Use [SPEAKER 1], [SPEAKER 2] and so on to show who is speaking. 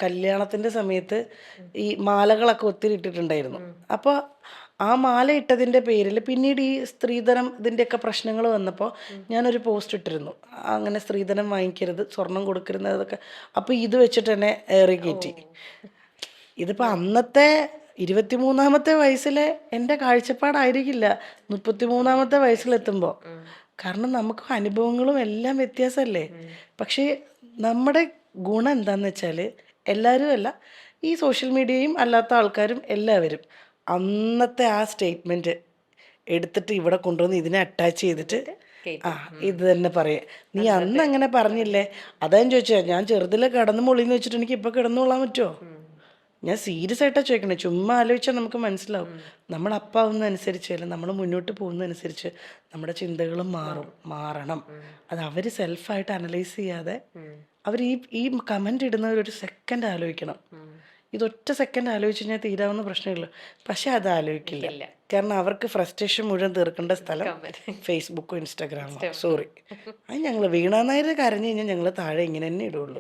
[SPEAKER 1] കല്യാണത്തിൻ്റെ സമയത്ത് ഈ മാലകളൊക്കെ ഒത്തിരി ഇട്ടിട്ടുണ്ടായിരുന്നു. അപ്പോൾ ആ മാല ഇട്ടതിൻ്റെ പേരിൽ പിന്നീട് ഈ സ്ത്രീധനം ഇതിൻ്റെയൊക്കെ പ്രശ്നങ്ങൾ വന്നപ്പോൾ ഞാനൊരു പോസ്റ്റ് ഇട്ടിരുന്നു. അങ്ങനെ സ്ത്രീധനം വാങ്ങിക്കരുത്, സ്വർണം കൊടുക്കരുത് അതൊക്കെ. അപ്പോൾ ഇത് വെച്ചിട്ട് തന്നെ ഏറി കയറ്റി. ഇതിപ്പോൾ അന്നത്തെ 23-ാമത്തെ വയസ്സിലെ എൻ്റെ കാഴ്ചപ്പാടായിരിക്കില്ല 33-ാമത്തെ വയസ്സിലെത്തുമ്പോൾ. കാരണം നമുക്ക് അനുഭവങ്ങളും എല്ലാം വ്യത്യാസമല്ലേ. പക്ഷേ നമ്മുടെ ഗുണം എന്താണെന്ന് വെച്ചാൽ എല്ലാവരും അല്ല, ഈ സോഷ്യൽ മീഡിയയും അല്ലാത്ത ആൾക്കാരും എല്ലാവരും അന്നത്തെ ആ സ്റ്റേറ്റ്മെൻറ്റ് എടുത്തിട്ട് ഇവിടെ കൊണ്ടുവന്ന് ഇതിനെ അറ്റാച്ച് ചെയ്തിട്ട് ആ ഇത് തന്നെ പറയാം. നീ അന്ന് അങ്ങനെ പറഞ്ഞില്ലേ, അതാ ഞാൻ ചോദിച്ചത്. ഞാൻ ചെറുതിലെ കിടന്നു മൊളിന്ന് വെച്ചിട്ട് എനിക്ക് ഇപ്പോൾ കിടന്നുകൊള്ളാൻ പറ്റുമോ? ഞാൻ സീരിയസ് ആയിട്ടാണ് ചോദിക്കണേ. ചുമ്മാ ആലോചിച്ചാൽ നമുക്ക് മനസ്സിലാവും. നമ്മൾ അപ്പാവുന്നതനുസരിച്ച് അല്ല നമ്മൾ മുന്നോട്ട് പോകുന്നതനുസരിച്ച് നമ്മുടെ ചിന്തകളും മാറണം. അത് അവർ സെൽഫായിട്ട് അനലൈസ് ചെയ്യാതെ അവർ ഈ കമൻ്റ് ഇടുന്നവർ ഒരു സെക്കൻഡ് ആലോചിക്കണം. ഇതൊറ്റ സെക്കൻഡ് ആലോചിച്ച് കഴിഞ്ഞാൽ തീരാവുന്ന പ്രശ്നമില്ല. പക്ഷെ അത് ആലോചിക്കില്ല. കാരണം അവർക്ക് ഫ്രസ്ട്രേഷൻ മുഴുവൻ തീർക്കേണ്ട സ്ഥലം ഫേസ്ബുക്കോ ഇൻസ്റ്റാഗ്രാമോ. സോറി, അത് ഞങ്ങൾ വീണാനായിട്ട് കരഞ്ഞു കഴിഞ്ഞാൽ ഞങ്ങൾ താഴെ ഇങ്ങനെ തന്നെ ഇടുള്ളൂ.